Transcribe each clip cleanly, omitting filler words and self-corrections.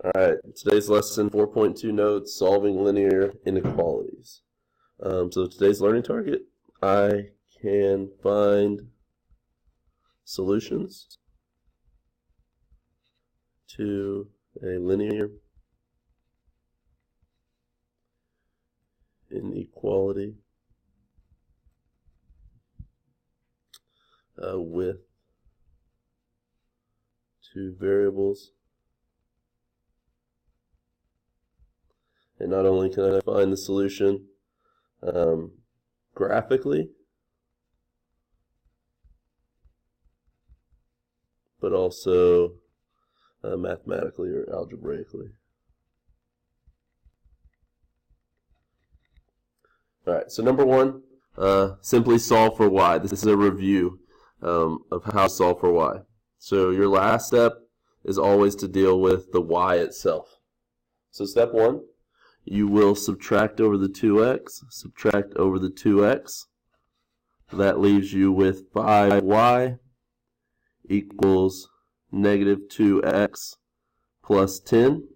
Alright, today's lesson 4.2 notes, solving linear inequalities. So today's learning target, I can find solutions to a linear inequality with two variables. And not only can I find the solution graphically, but also mathematically or algebraically. Alright, so number one, simply solve for y. This is a review of how to solve for y. So your last step is always to deal with the y itself. So step one, you will subtract over the 2x, subtract over the 2x. That leaves you with 5y equals negative 2x plus 10.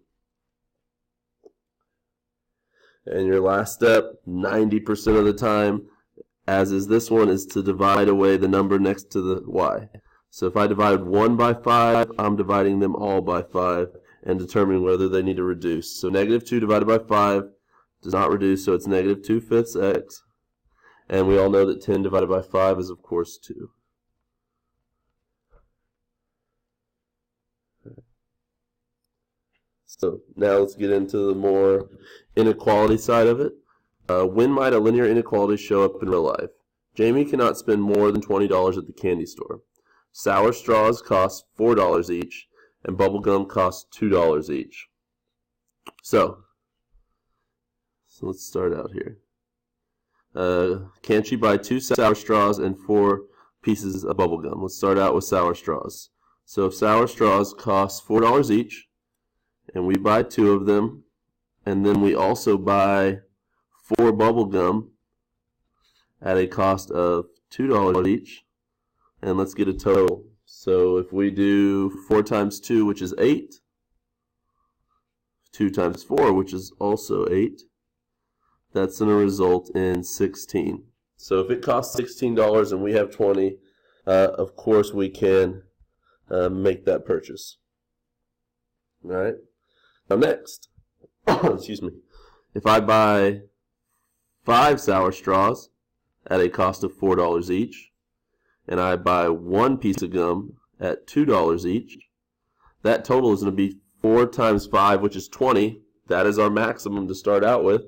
And your last step, 90% of the time, as is this one, is to divide away the number next to the y. So if I divide 1 by 5, I'm dividing them all by 5 and determining whether they need to reduce. So negative 2 divided by 5 does not reduce, so it's negative 2/5 x. And we all know that 10 divided by 5 is, of course, 2. So now let's get into the more inequality side of it. When might a linear inequality show up in real life? Jamie cannot spend more than $20 at the candy store. Sour straws cost $4 each, and bubble gum costs $2 each. So let's start out here. Can she buy 2 sour straws and 4 pieces of bubble gum? Let's start out with sour straws. So if sour straws cost $4 each, and we buy 2 of them, and then we also buy 4 bubble gum at a cost of $2 each, and let's get a total. So if we do 4 times 2, which is 8, 2 times 4, which is also 8, that's going to result in 16. So if it costs $16 and we have 20, of course we can make that purchase. All right. Now next, excuse me, if I buy 5 sour straws at a cost of $4 each, and I buy 1 piece of gum at $2 each, that total is going to be 4 times 5, which is 20. That is our maximum to start out with.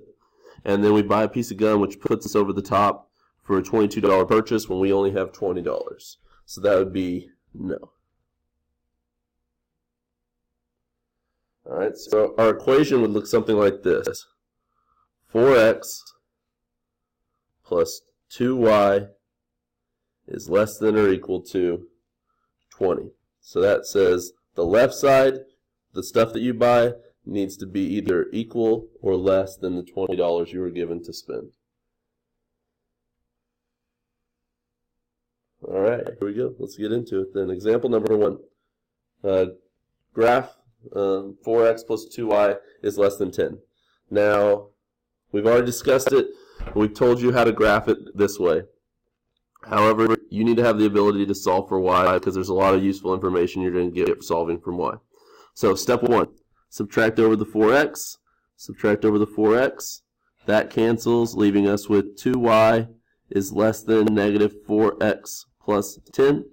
And then we buy a piece of gum, which puts us over the top for a $22 purchase when we only have $20. So that would be no. All right, so our equation would look something like this. 4x plus 2y is less than or equal to 20. So that says the left side, the stuff that you buy, needs to be either equal or less than the $20 you were given to spend. All right, here we go. Let's get into it then. Example number 1. Graph 4x plus 2y is less than 10. Now, we've already discussed it. We've told you how to graph it this way. However, you need to have the ability to solve for y because there's a lot of useful information you're going to get solving from y. So step 1, subtract over the 4x, subtract over the 4x. That cancels, leaving us with 2y is less than negative 4x plus 10.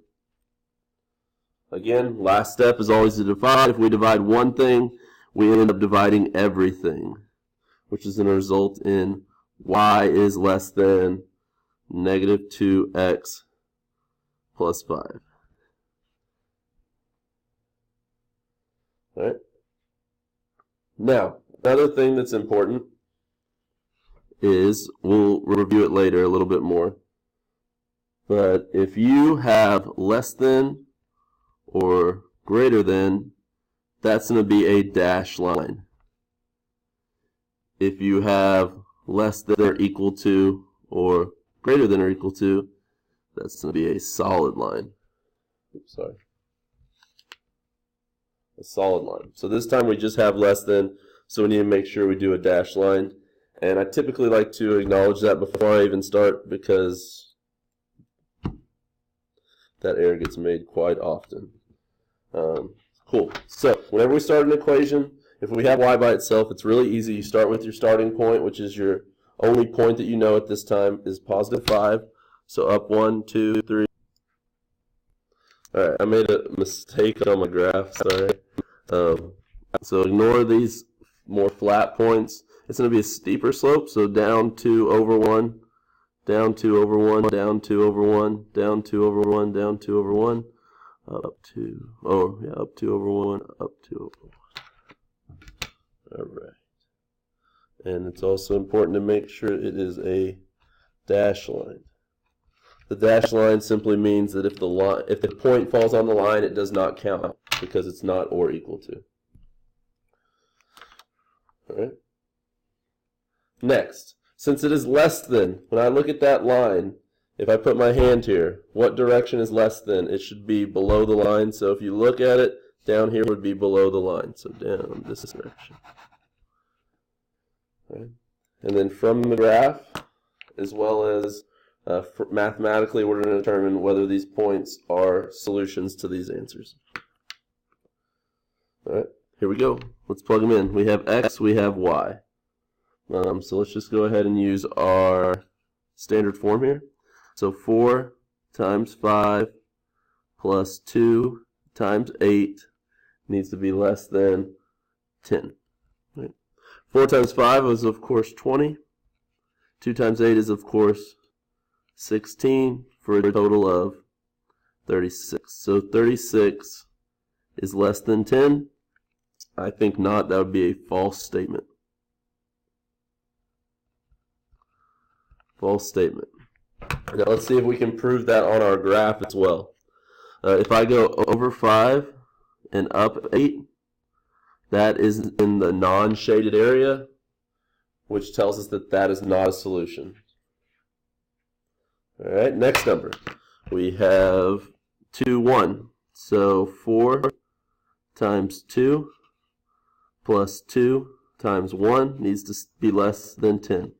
Again, last step is always to divide. If we divide one thing, we end up dividing everything, which is going to result in y is less than negative 2x plus 5. All right. Now, another thing that's important is, we'll review it later a little bit more, but if you have less than or greater than, that's going to be a dashed line. If you have less than or equal to or greater than or equal to, that's going to be a solid line. Oops, sorry. a solid line. So this time we just have less than, so we need to make sure we do a dashed line. And I typically like to acknowledge that before I even start because that error gets made quite often. Cool. So whenever we start an equation, if we have y by itself, it's really easy. You start with your starting point, which is your only point that you know at this time is positive 5. So up 1, 2, 3. Alright, I made a mistake on my graph, sorry. So ignore these more flat points. It's going to be a steeper slope, so down 2 over 1, down 2 over 1, down 2 over 1, down 2 over 1, down 2 over 1, up 2, oh yeah, up 2 over 1, up 2 over 1. Alright. And it's also important to make sure it is a dash line. The dash line simply means that if the point falls on the line, it does not count because it's not or equal to. Alright. Next, since it is less than, when I look at that line, if I put my hand here, what direction is less than? It should be below the line. So if you look at it, down here would be below the line. So down this direction. Right. And then from the graph, as well as mathematically, we're going to determine whether these points are solutions to these answers. All right, here we go. Let's plug them in. We have x, we have y. So let's just go ahead and use our standard form here. So 4 times 5 plus 2 times 8 needs to be less than 10. Right. 4 times 5 is, of course, 20. 2 times 8 is, of course, 16 for a total of 36. So 36 is less than 10. I think not. That would be a false statement. False statement. Now let's see if we can prove that on our graph as well. If I go over 5 and up 8, that is in the non-shaded area, which tells us that that is not a solution. All right, next number. We have 2, 1. So 4 times 2 plus 2 times 1 needs to be less than 10.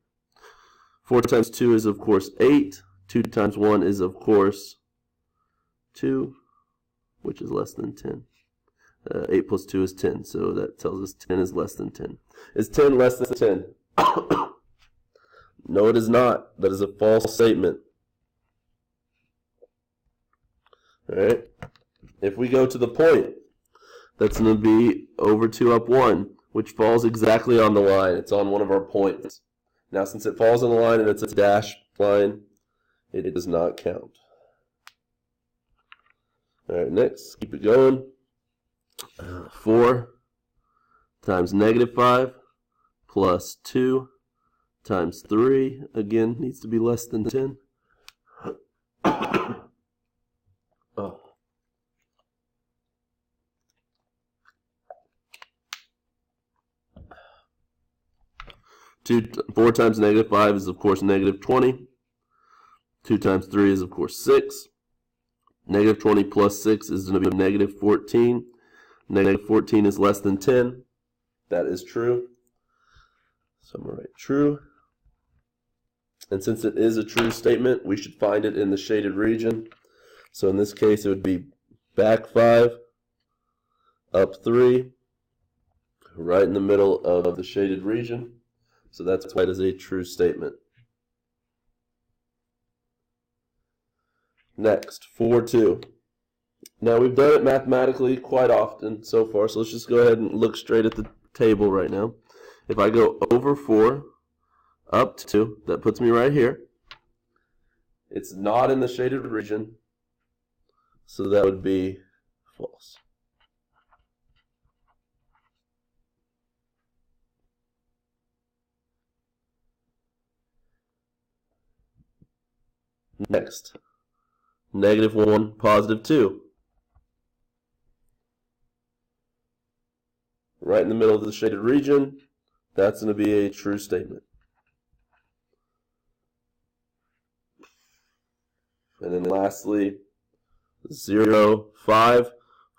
4 times 2 is, of course, 8. 2 times 1 is, of course, 2, which is less than 10. 8 plus 2 is 10, so that tells us 10 is less than 10. Is 10 less than 10? No, it is not. That is a false statement. All right. If we go to the point, that's going to be over 2 up 1, which falls exactly on the line. It's on one of our points. Now, since it falls on the line and it's a dash line, it does not count. All right, next, keep it going. 4 times negative 5 plus 2 times 3, again, needs to be less than 10. Oh. 4 times negative 5 is, of course, negative 20. 2 times 3 is, of course, 6. Negative 20 plus 6 is going to be negative 14. Negative 14 is less than 10. That is true. So I'm going to write true. And since it is a true statement, we should find it in the shaded region. So in this case, it would be back 5, up 3, right in the middle of the shaded region. So that's why it is a true statement. Next, 4, 2. Now we've done it mathematically quite often so far, so let's just go ahead and look straight at the table right now. If I go over 4, up 2, that puts me right here. It's not in the shaded region, so that would be false. Next, negative 1, positive 2. Right in the middle of the shaded region, that's going to be a true statement. And then lastly, 0, 5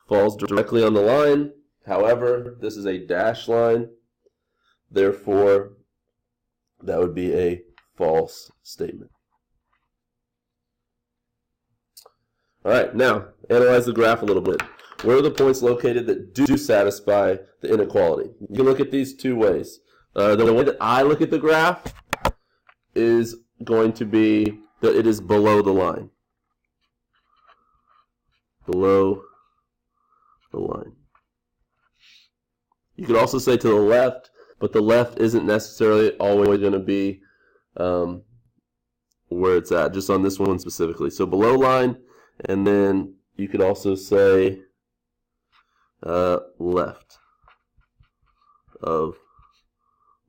falls directly on the line. However, this is a dashed line, therefore that would be a false statement. All right, now analyze the graph a little bit. Where are the points located that do satisfy the inequality? You can look at these two ways. The way that I look at the graph is going to be that it is below the line. Below the line. You could also say to the left, but the left isn't necessarily always going to be where it's at, just on this one specifically. So below line, and then you could also say left of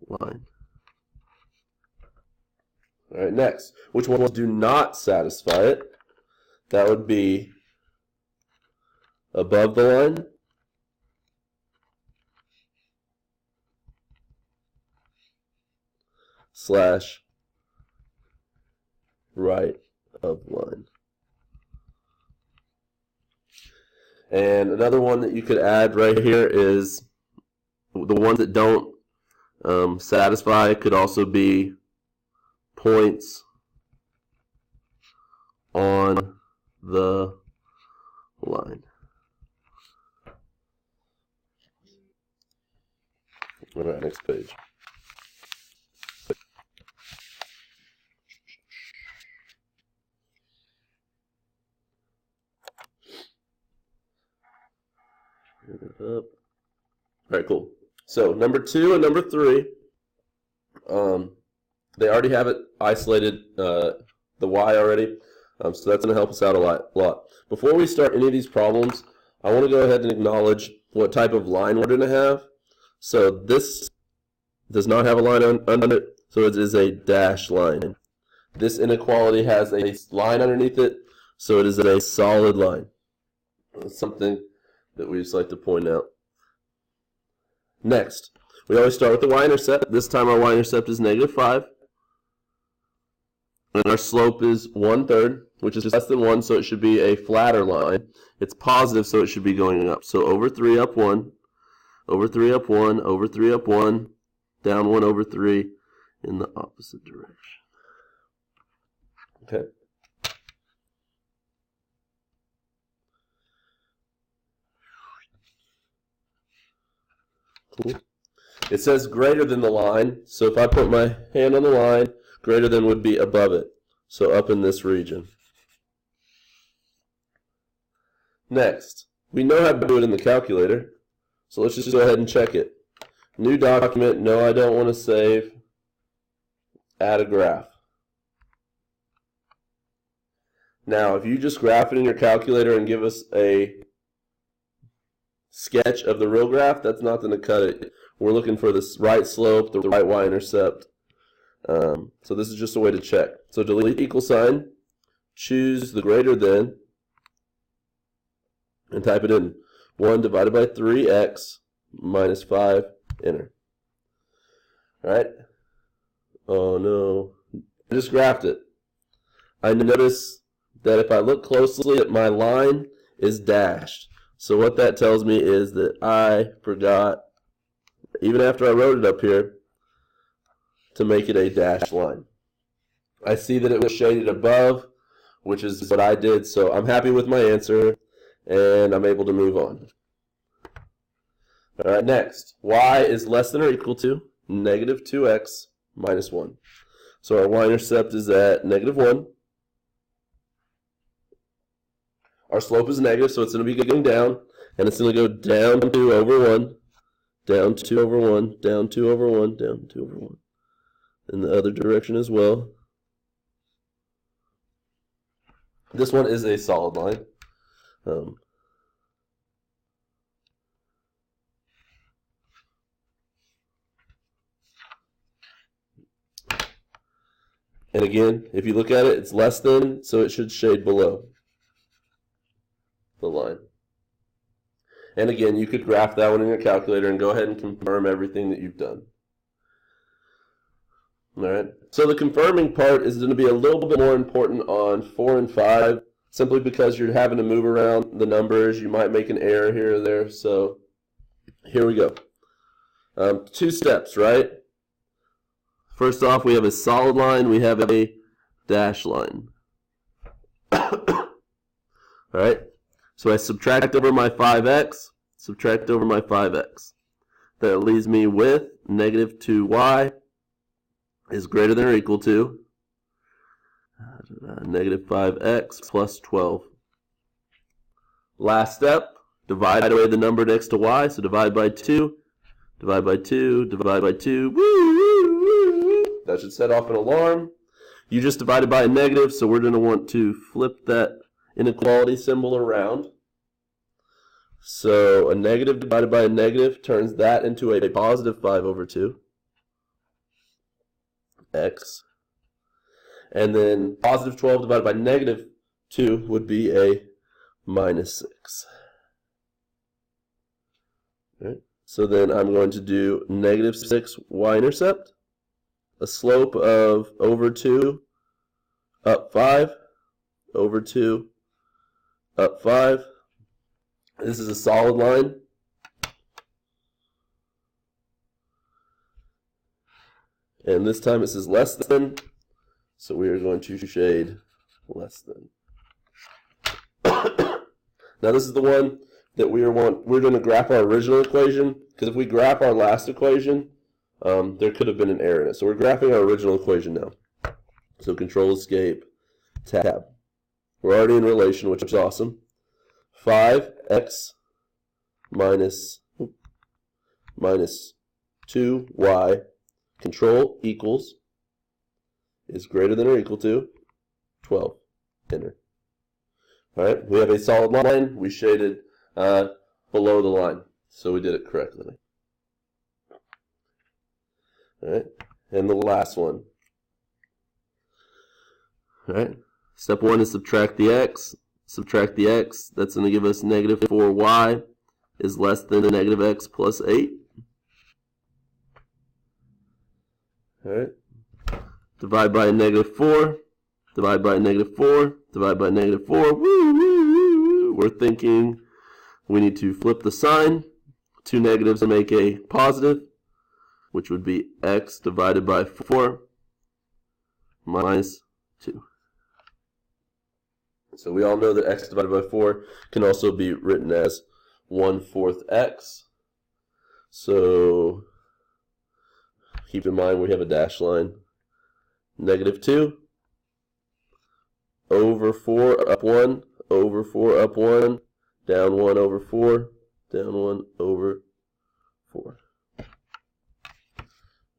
line. All right, next. Which ones do not satisfy it? That would be above the line, slash right of line. And another one that you could add right here is the ones that don't satisfy could also be points on the line. All right, next page. Up. All right, cool. So number 2 and number 3, they already have it isolated, the y already, so that's going to help us out a lot. Before we start any of these problems, I want to go ahead and acknowledge what type of line we're going to have. So this does not have a line under it, so it is a dashed line. This inequality has a line underneath it, so it is a solid line. That's something that we just like to point out. Next, we always start with the y-intercept. This time our y-intercept is -5. And our slope is 1/3, which is less than 1, so it should be a flatter line. It's positive, so it should be going up. So over 3 up 1, over 3 up 1, over 3 up 1, down 1 over 3 in the opposite direction. Okay. Cool. It says greater than the line, so if I put my hand on the line, greater than would be above it, so up in this region. Next, we know how to do it in the calculator, so let's just go ahead and check it. New document, no, I don't want to save. Add a graph. Now, if you just graph it in your calculator and give us a sketch of the real graph, that's not going to cut it. We're looking for the right slope, the right y-intercept. So this is just a way to check. So delete equal sign, choose the greater than, and type it in. 1 divided by 3x minus 5, enter. Alright? Oh no. I just graphed it. I notice that if I look closely at my line is dashed. So what that tells me is that I forgot, even after I wrote it up here, to make it a dashed line. I see that it was shaded above, which is what I did, so I'm happy with my answer, and I'm able to move on. All right, next. Y is less than or equal to negative 2x minus 1. So our y-intercept is at negative 1. Our slope is negative, so it's going to be going down, and it's going to go down 2 over 1, down 2 over 1, down 2 over 1, down 2 over 1. In the other direction as well. This one is a solid line. And again, if you look at it, it's less than, so it should shade below the line. And again, you could graph that one in your calculator and go ahead and confirm everything that you've done. All right. So the confirming part is going to be a little bit more important on 4 and 5, simply because you're having to move around the numbers. You might make an error here or there. So Here we go. 2 steps, right? First off, we have a solid line, we have a dash line. Alright, so I subtract over my 5x, subtract over my 5x. That leaves me with negative 2y is greater than or equal to negative 5x plus 12. Last step, divide away the number next to y, so divide by 2, divide by 2, divide by 2, woo, woo, woo. That should set off an alarm. You just divided by a negative, so we're going to want to flip that inequality symbol around. So a negative divided by a negative turns that into a positive 5 over 2. X. And then positive 12 divided by negative 2 would be a minus 6. Right. So then I'm going to do negative 6 y-intercept, a slope of over 2, up 5, over 2, up 5. This is a solid line. And this time it says less than, so we are going to shade less than. Now this is the one that we're going to graph our original equation, because if we graph our last equation, there could have been an error in it. So we're graphing our original equation now. So Control Escape Tab. We're already in relation, which is awesome. 5x minus 2y Control equals is greater than or equal to 12. Enter. Alright, we have a solid line. We shaded below the line, so we did it correctly. Alright, and the last one. Alright, step 1 is subtract the x. Subtract the x, that's going to give us negative 4y is less than negative x plus 8. Alright, divide by a negative 4, divide by a negative 4, divide by a negative 4. Woo, woo, woo. We're thinking we need to flip the sign. 2 negatives and make a positive, which would be x divided by 4 minus 2. So we all know that x divided by 4 can also be written as 1/4 x. So keep in mind we have a dash line. Negative 2 over 4 up 1, over 4 up 1, down 1 over 4, down 1 over 4.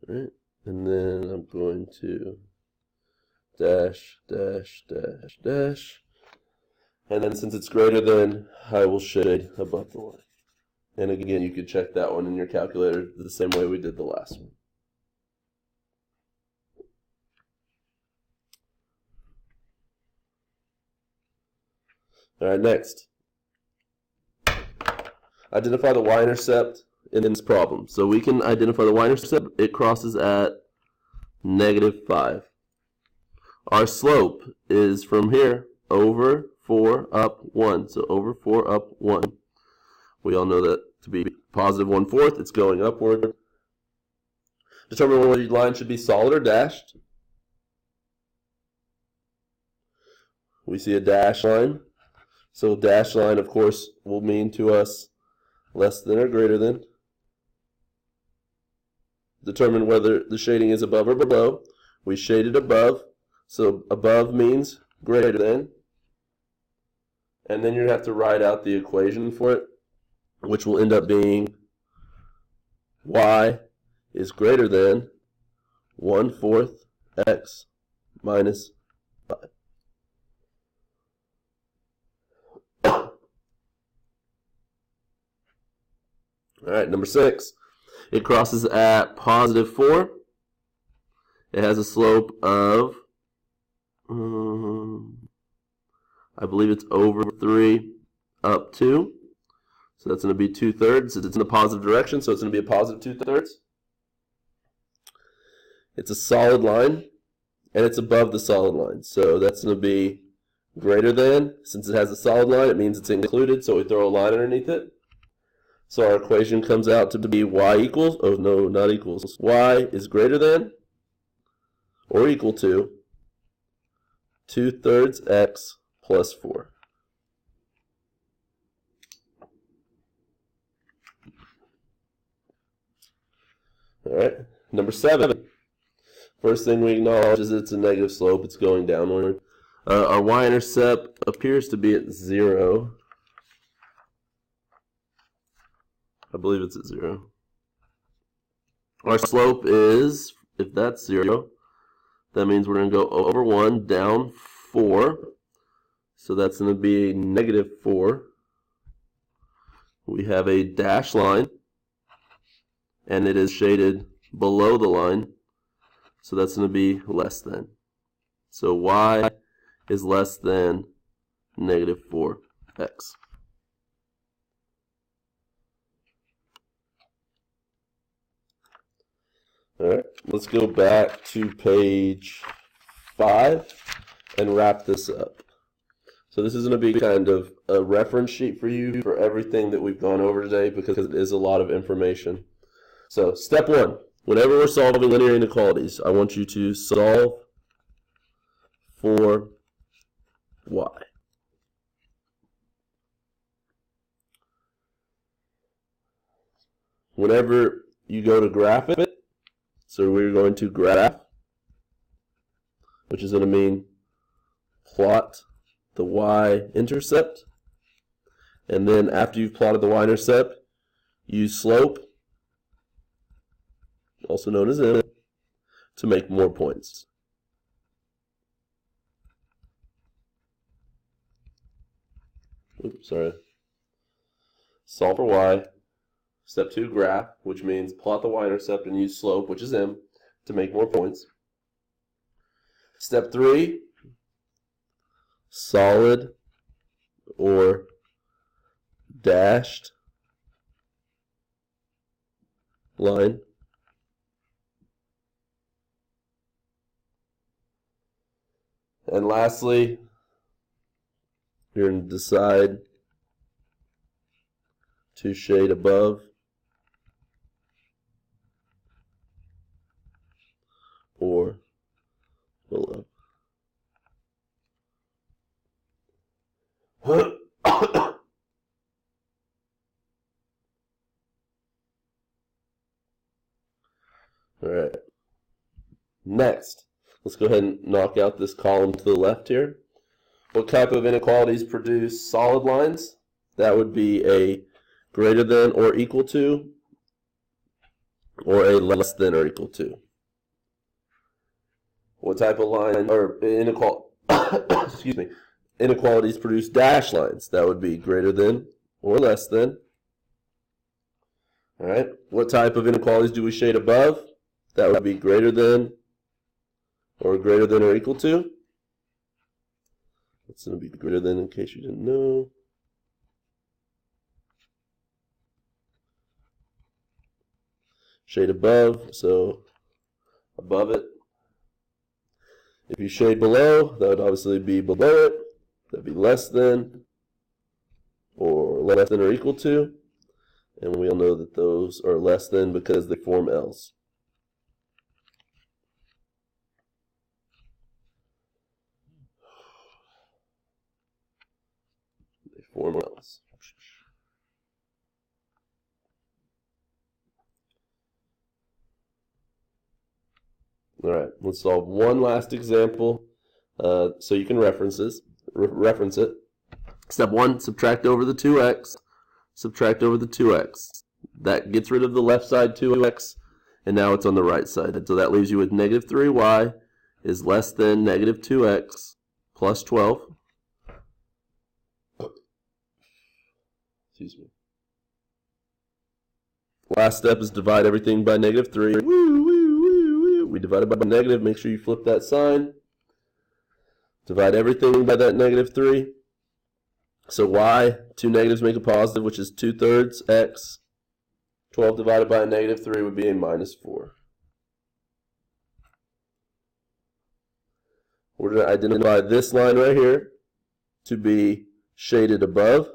All right, and then I'm going to dash, dash, dash, dash. And then since it's greater than, I will shade above the line. And again, you could check that one in your calculator the same way we did the last one. All right, next. Identify the y-intercept in this problem. So we can identify the y-intercept. It crosses at negative 5. Our slope is from here over 4 up 1. So over 4 up 1. We all know that to be positive 1/4, it's going upward. Determine whether the line should be solid or dashed. We see a dash line. So dash line, of course, will mean to us less than or greater than. Determine whether the shading is above or below. We shaded above, so above means greater than. And then you have to write out the equation for it, which will end up being y is greater than 1/4 x minus 5. All right, number 6. It crosses at positive 4. It has a slope of, I believe it's over 3 up 2. So that's going to be 2/3. It's in the positive direction, so it's going to be a positive 2/3. It's a solid line, and it's above the solid line. So that's going to be greater than. Since it has a solid line, it means it's included, so we throw a line underneath it. So our equation comes out to be y equals, oh no, not equals, y is greater than or equal to 2/3 x plus 4. All right, number 7. First thing we acknowledge is it's a negative slope. It's going downward. Our y-intercept appears to be at 0. I believe it's at 0. Our slope is, if that's 0, that means we're going to go over 1, down 4. So that's going to be a negative 4. We have a dashed line, and it is shaded below the line. So that's going to be less than. So y is less than negative 4x. All right, let's go back to page 5 and wrap this up. So this is going to be kind of a reference sheet for you for everything that we've gone over today because it is a lot of information. So step 1, whenever we're solving linear inequalities, I want you to solve for y. Whenever you go to graph it, so we're going to graph, which is going to mean plot the y-intercept. And then after you've plotted the y-intercept, use slope, also known as m, to make more points. Oops, sorry. Solve for y. Step 2, graph, which means plot the y-intercept and use slope, which is m, to make more points. Step 3, solid or dashed line. And lastly, you're going to decide to shade above or below. All right. Next, let's go ahead and knock out this column to the left here. What type of inequalities produce solid lines? That would be a greater than or equal to, or a less than or equal to. What type of line or excuse me, inequalities produce dashed lines? That would be greater than or less than. All right. What type of inequalities do we shade above? That would be greater than or equal to. It's going to be greater than in case you didn't know. Shade above, so above it. If you shade below, that would obviously be below it. That would be less than or equal to. And we all know that those are less than because they form L's. They form L's. All right, let's solve one last example so you can reference it. Step 1, subtract over the 2x. Subtract over the 2x. That gets rid of the left side 2x, and now it's on the right side. So that leaves you with negative 3y is less than negative 2x plus 12. Excuse me. Last step is divide everything by negative 3. We divide it by negative. Make sure you flip that sign. Divide everything by that negative 3. So y, 2 negatives make a positive, which is 2/3 x. 12 divided by a negative 3 would be a minus 4. We're going to identify this line right here to be shaded above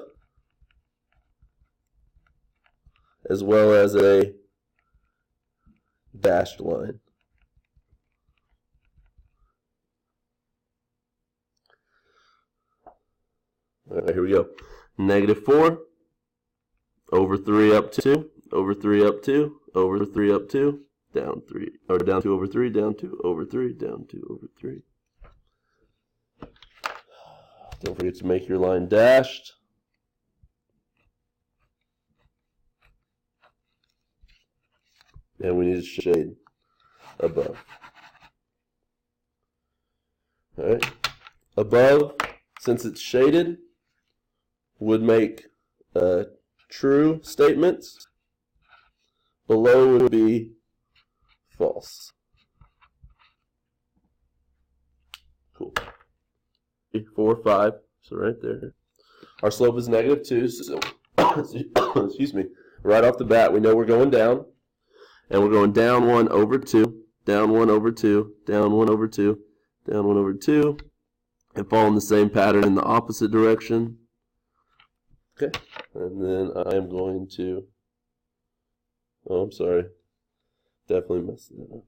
as well as a dashed line. All right, here we go. -4 over 3 up 2, over 3 up 2, over 3 up 2, down 3, or down 2 over 3, down 2 over 3, down 2 over 3. Don't forget to make your line dashed. And we need to shade above. All right. Above, since it's shaded, would make true statements. Below would be false. Cool. 4, 5. So right there. Our slope is -2. So excuse me. Right off the bat, we know we're going down. And we're going down 1 over 2, down 1 over 2, down 1 over 2, down 1 over 2, and following the same pattern in the opposite direction. Okay, and then I am going to, oh, I'm sorry, definitely messed that up.